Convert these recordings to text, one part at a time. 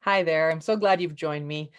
Hi there. I'm so glad you've joined me.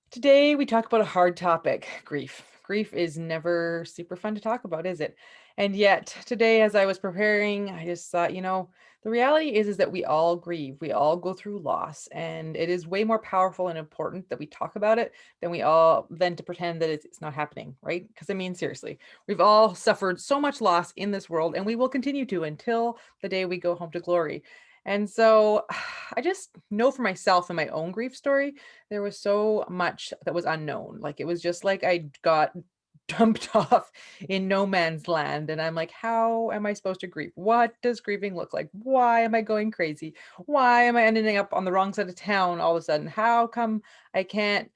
Today, we talk about a hard topic, grief. Grief is never super fun to talk about, is it? And yet, today, as I was preparing, I just thought, the reality is that we all grieve. We all go through loss, and it is way more powerful and important that we talk about it than to pretend that it's not happening, right? Because I mean, seriously, we've all suffered so much loss in this world, and we will continue to until the day we go home to glory. And so I just know for myself in my own grief story, there was so much that was unknown. Like, it was just like I got dumped off in no man's land, and I'm like, "How am I supposed to grieve? What does grieving look like? Why am I going crazy? Why am I ending up on the wrong side of town all of a sudden? How come I can't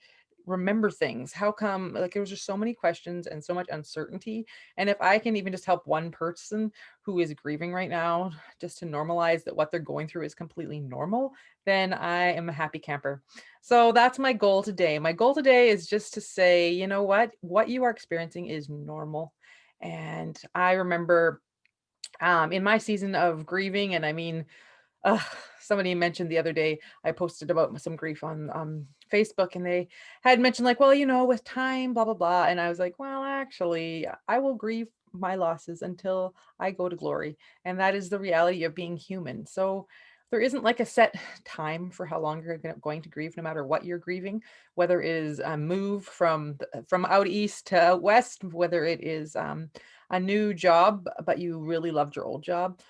remember things? How come?" Like, there was just so many questions and so much uncertainty, and if I can even just help one person who is grieving right now, just to normalize that what they're going through is completely normal, then I am a happy camper. So that's my goal today. My goal today is just to say, you know what you are experiencing is normal. And I remember in my season of grieving, and I mean, uh, somebody mentioned the other day, I posted about some grief on Facebook, and they had mentioned, like, well, with time, blah, blah, blah. And I was like, well, actually, I will grieve my losses until I go to glory. And that is the reality of being human. So there isn't like a set time for how long you're going to grieve, no matter what you're grieving, whether it is a move from out east to out west, whether it is a new job, but you really loved your old job,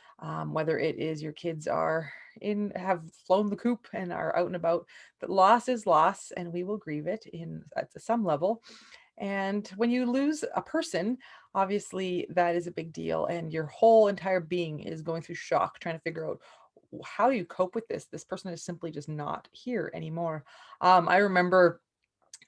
whether it is your kids have flown the coop and are out and about. But loss is loss, and we will grieve it in at some level. And when you lose a person, obviously that is a big deal, and your whole entire being is going through shock, trying to figure out how do you cope with this. This person is simply just not here anymore. I remember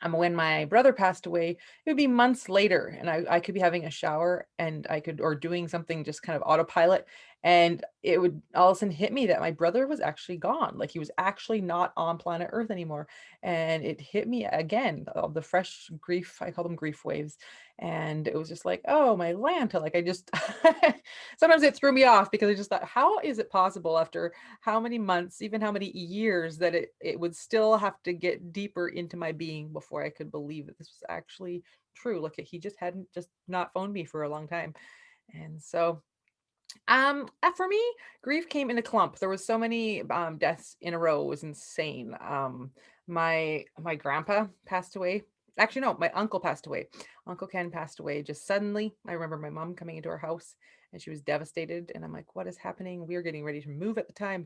when my brother passed away, it would be months later, and I could be having a shower, and or doing something just kind of autopilot, and it would all of a sudden hit me that my brother was actually gone. Like, he was actually not on planet Earth anymore. And it hit me again, the fresh grief. I call them grief waves. And it was just like, oh, my Lanta. Like, I just, sometimes it threw me off because I just thought, how is it possible after how many months, even how many years, that it would still have to get deeper into my being before I could believe that this was actually true. Like, he just hadn't just not phoned me for a long time. And so for me, grief came in a clump. There was so many deaths in a row. It was insane. My grandpa passed away. Actually, no, my uncle passed away. Uncle Ken passed away just suddenly. I remember my mom coming into our house, and she was devastated, and I'm like, what is happening? We were getting ready to move at the time.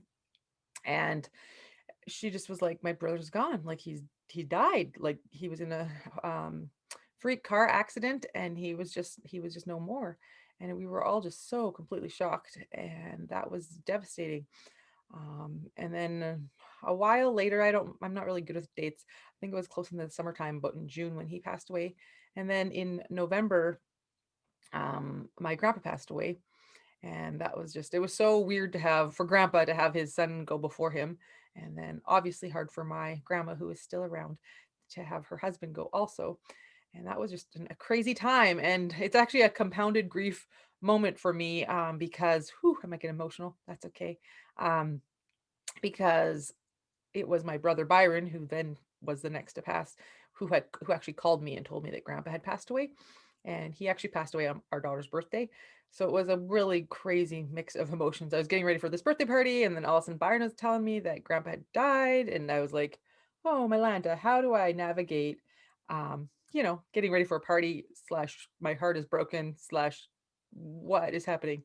And she just was like, my brother's gone. Like, he died. Like, he was in a freak car accident, and he was just no more. And we were all just so completely shocked, and that was devastating. And then a while later, I'm not really good with dates. I think it was close in the summertime, but in June when he passed away. And then in November, my grandpa passed away. And that was just, it was so weird for grandpa to have his son go before him. And then obviously hard for my grandma, who is still around, to have her husband go also. And that was just a crazy time. And it's actually a compounded grief moment for me, because, whew, I might get emotional. That's okay. Um, because it was my brother Byron, who then was the next to pass, who actually called me and told me that grandpa had passed away. And he actually passed away on our daughter's birthday. So it was a really crazy mix of emotions. I was getting ready for this birthday party, and then all of a sudden Byron was telling me that grandpa had died, and I was like, oh, my Lanta, how do I navigate getting ready for a party slash my heart is broken slash what is happening?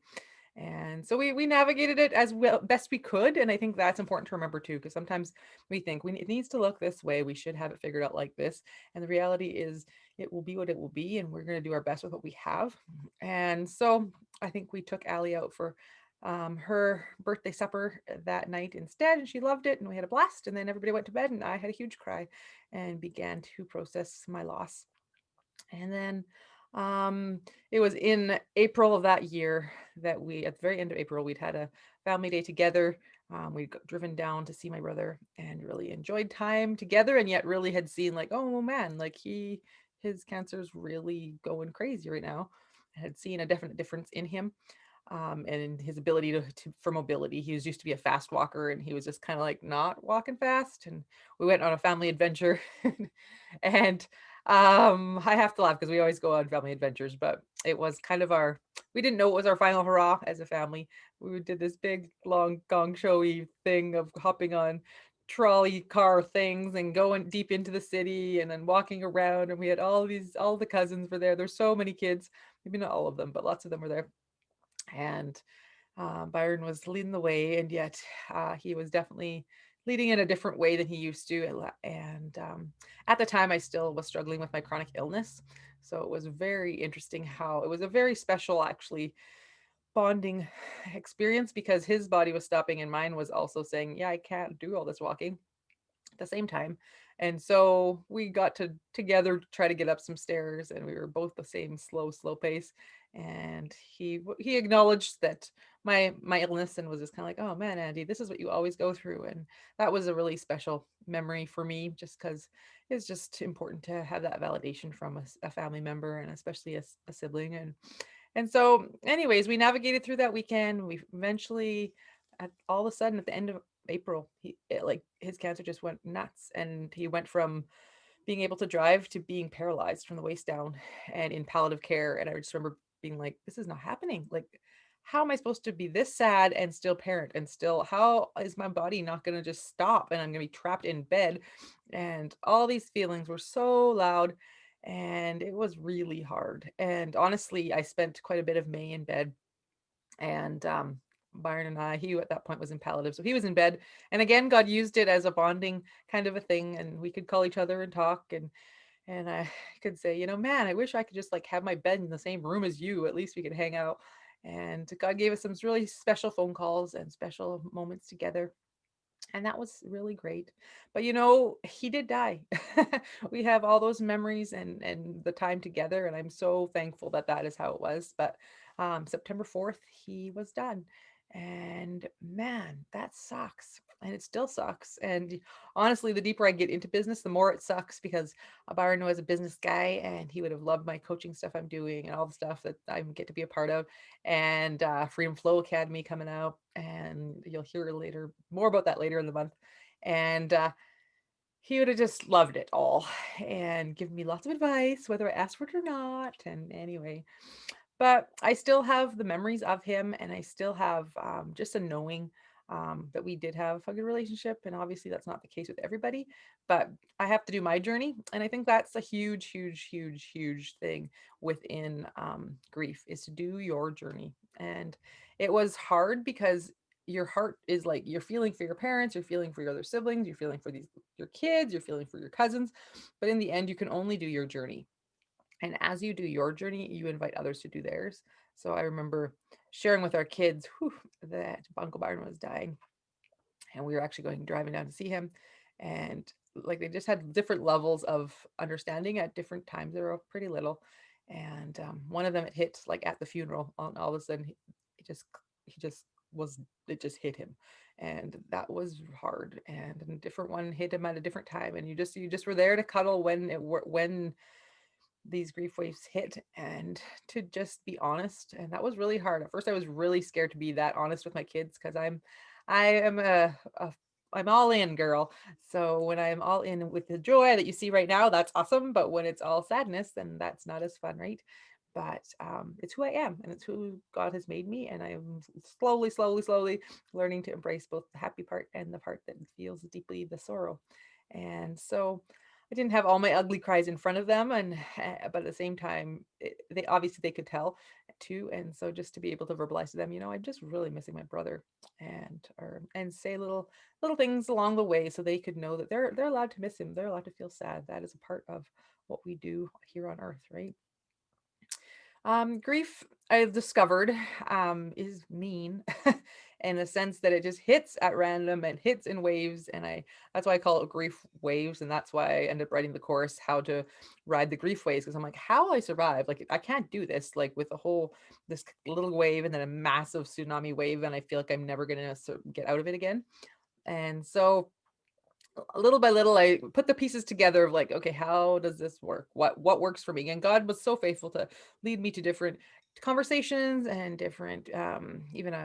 And so we navigated it as well best we could, and I think that's important to remember too, because sometimes we think it needs to look this way, we should have it figured out like this, and the reality is it will be what it will be, and we're going to do our best with what we have. And so I think we took Allie out for her birthday supper that night instead, and she loved it, and we had a blast. And then everybody went to bed, and I had a huge cry and began to process my loss. And then it was in April of that year that at the very end of April, we'd had a family day together. We'd driven down to see my brother and really enjoyed time together, and yet really had seen, like, oh man, like, his cancer's really going crazy right now. I had seen a definite difference in him. and in his ability for mobility. He was used to be a fast walker, and he was just kind of like not walking fast. And we went on a family adventure, and I have to laugh because we always go on family adventures, but it was kind of our. We didn't know it was our final hurrah as a family. We did this big long gong showy thing of hopping on trolley car things and going deep into the city and then walking around, and we had all the cousins were there. There's so many kids, maybe not all of them, but lots of them were there. And Byron was leading the way, and yet he was definitely leading in a different way than he used to. And at the time, I still was struggling with my chronic illness. So it was very interesting how it was a very special, actually, bonding experience because his body was stopping and mine was also saying, yeah, I can't do all this walking at the same time. And so we got to together try to get up some stairs, and we were both the same slow pace. And he acknowledged that my illness and was just kind of like, oh man, Andy, this is what you always go through. And that was a really special memory for me, just because it's just important to have that validation from a family member, and especially a sibling. And so, anyways, we navigated through that weekend. We eventually, at all of a sudden, at the end of April, like his cancer just went nuts, and he went from being able to drive to being paralyzed from the waist down, and in palliative care. And I just remember being like, "This is not happening. Like, how am I supposed to be this sad and still parent, and still how is my body not going to just stop, and I'm going to be trapped in bed?" And all these feelings were so loud, and it was really hard. And honestly, I spent quite a bit of May in bed, and Byron and I, he at that point was in palliative, so he was in bed. And again, God used it as a bonding kind of a thing, and we could call each other and talk, and I could say, man, I wish I could just like have my bed in the same room as you. At least we could hang out. And God gave us some really special phone calls and special moments together, and that was really great. But he did die. We have all those memories and the time together, and I'm so thankful that that is how it was. But September 4th, he was done. And man, that sucks. And it still sucks. And honestly, the deeper I get into business, the more it sucks, because Byron was a business guy, and he would have loved my coaching stuff I'm doing and all the stuff that I get to be a part of, and Freedom Flow Academy coming out, and you'll hear later more about that later in the month. And he would have just loved it all and given me lots of advice, whether I asked for it or not. And anyway, but I still have the memories of him, and I still have just a knowing that we did have a good relationship. And obviously, that's not the case with everybody, but I have to do my journey. And I think that's a huge thing within grief, is to do your journey. And it was hard because your heart is like, you're feeling for your parents, you're feeling for your other siblings, you're feeling for your kids, you're feeling for your cousins. But in the end, you can only do your journey, and as you do your journey, you invite others to do theirs. So I remember sharing with our kids that Uncle Byron was dying, and we were actually driving down to see him. And like, they just had different levels of understanding at different times. They were pretty little. And one of them, it hit like at the funeral. All of a sudden, he just was, it just hit him. And that was hard. And a different one hit him at a different time. And you just were there to cuddle when these grief waves hit, and to just be honest. And that was really hard. At first I was really scared to be that honest with my kids, because I am I'm all in, girl. So when I'm all in with the joy that you see right now, that's awesome. But when it's all sadness, then that's not as fun, right? But it's who I am, and it's who God has made me, and I'm slowly learning to embrace both the happy part and the part that feels deeply the sorrow. And so I didn't have all my ugly cries in front of them, and but at the same time, they obviously they could tell too. And so just to be able to verbalize to them, I'm just really missing my brother, and say little things along the way, so they could know that they're allowed to miss him. They're allowed to feel sad. That is a part of what we do here on Earth, right? Grief, I've discovered, is mean in the sense that it just hits at random and hits in waves. And that's why I call it grief waves. And that's why I ended up writing the course, How to Ride the Grief Waves. Cause I'm like, how will I survive? Like, I can't do this, like with this little wave and then a massive tsunami wave. And I feel like I'm never going to get out of it again. And so little by little, I put the pieces together of like, okay, how does this work? What works for me? And God was so faithful to lead me to different conversations and different even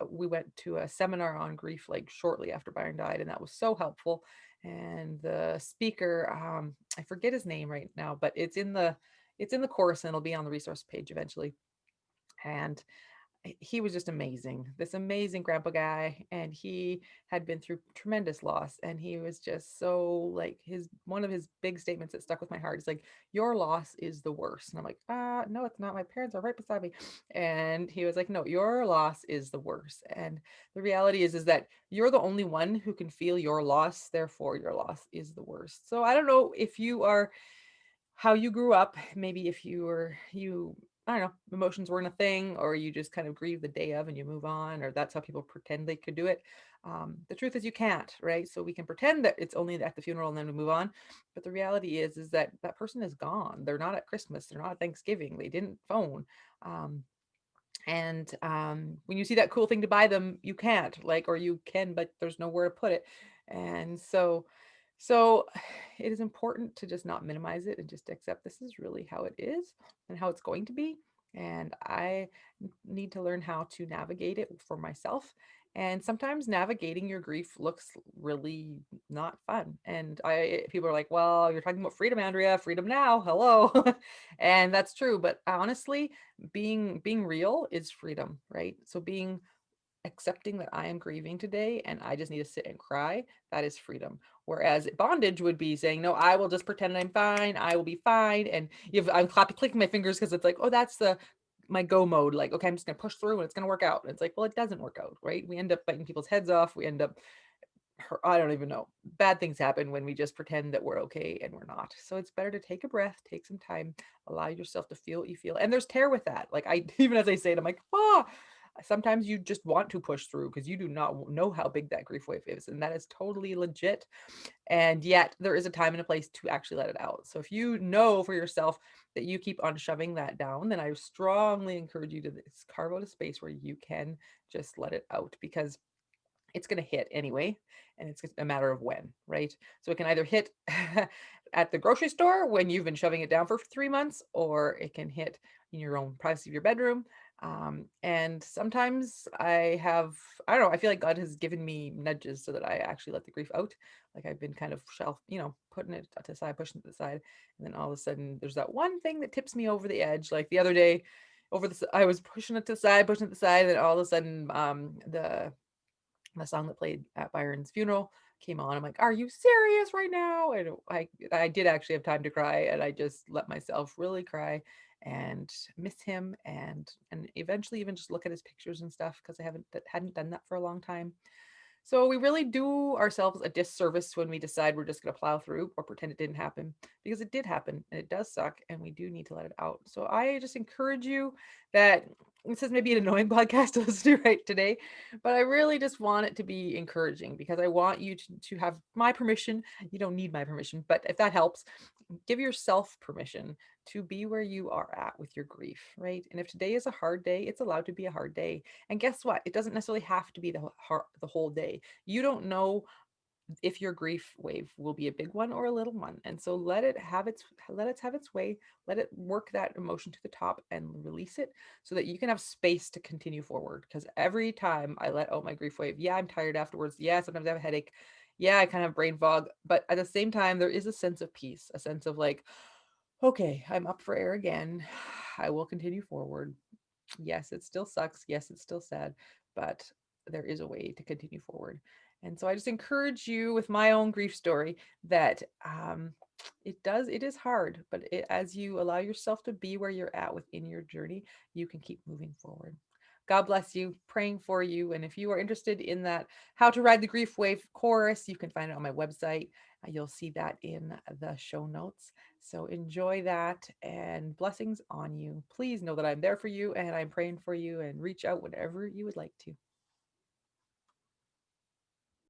we went to a seminar on grief like shortly after Byron died, and that was so helpful. And the speaker, I forget his name right now, but it's in the course and it'll be on the resource page eventually. And he was just amazing, this amazing grandpa guy, and he had been through tremendous loss, and he was just so like, his one of his big statements that stuck with my heart is like, your loss is the worst. And I'm like, no, it's not, my parents are right beside me. And he was like, no, your loss is the worst. And the reality is that you're the only one who can feel your loss, therefore your loss is the worst. So I don't know if you are, how you grew up, maybe if you I don't know, emotions weren't a thing, or you just kind of grieve the day of and you move on, or that's how people pretend they could do it. The truth is you can't, right? So we can pretend that it's only at the funeral and then we move on, but the reality is that that person is gone. They're not at Christmas, they're not at Thanksgiving, they didn't phone. um, and when you see that cool thing to buy them, you can't, like, or you can, but there's nowhere to put it. And so it is important to just not minimize it and just accept this is really how it is and how it's going to be. And I need to learn how to navigate it for myself. And sometimes navigating your grief looks really not fun. And people are like, well, you're talking about freedom, Andrea, freedom now. Hello. And that's true. But honestly, being real is freedom, right? So being accepting that I am grieving today and I just need to sit and cry, that is freedom. Whereas bondage would be saying, no, I will just pretend I'm fine, I will be fine. And I'm clicking my fingers because it's like, oh, that's the my go mode. Like, okay, I'm just gonna push through and it's gonna work out. And it's like, well, it doesn't work out, right? We end up biting people's heads off. We end up I don't even know. Bad things happen when we just pretend that we're okay and we're not. So it's better to take a breath, take some time, allow yourself to feel what you feel. And there's tear with that. Like I even as I say it, I'm like, sometimes you just want to push through because you do not know how big that grief wave is. And that is totally legit. And yet there is a time and a place to actually let it out. So if you know for yourself that you keep on shoving that down, then I strongly encourage you to carve out a space where you can just let it out, because it's going to hit anyway, and it's just a matter of when, right? So it can either hit at the grocery store when you've been shoving it down for 3 months, or it can hit in your own privacy of your bedroom. And sometimes I don't know, I feel like God has given me nudges so that I actually let the grief out. Like I've been kind of putting it to the side, pushing it to the side, and then all of a sudden there's that one thing that tips me over the edge. Like the other day, I was pushing it to the side, pushing it to the side, and then all of a sudden, the song that played at Byron's funeral came on. I'm like, "Are you serious right now?" And I did actually have time to cry, and I just let myself really cry and miss him, and eventually even just look at his pictures and stuff because I hadn't done that for a long time. So we really do ourselves a disservice when we decide we're just going to plow through or pretend it didn't happen, because it did happen and it does suck and we do need to let it out. So I just encourage you that this is maybe an annoying podcast to listen to right today, but I really just want it to be encouraging because I want you to have my permission. You don't need my permission, but if that helps, give yourself permission to be where you are at with your grief, right? And if today is a hard day, it's allowed to be a hard day. And guess what? It doesn't necessarily have to be the whole day. You don't know if your grief wave will be a big one or a little one. And so let it have its way. Let it work that emotion to the top and release it so that you can have space to continue forward. Because every time I let out my grief wave, yeah, I'm tired afterwards. Yeah, sometimes I have a headache. Yeah, I kind of have brain fog. But at the same time, there is a sense of peace, a sense of like, okay, I'm up for air again. I will continue forward. Yes, it still sucks. Yes, it's still sad, but there is a way to continue forward. And so I just encourage you with my own grief story that it is hard, but as you allow yourself to be where you're at within your journey, you can keep moving forward. God bless you, praying for you. And if you are interested in that How to Ride the Grief Wave course, you can find it on my website. You'll see that in the show notes. So enjoy that and blessings on you. Please know that I'm there for you and I'm praying for you, and reach out whenever you would like to.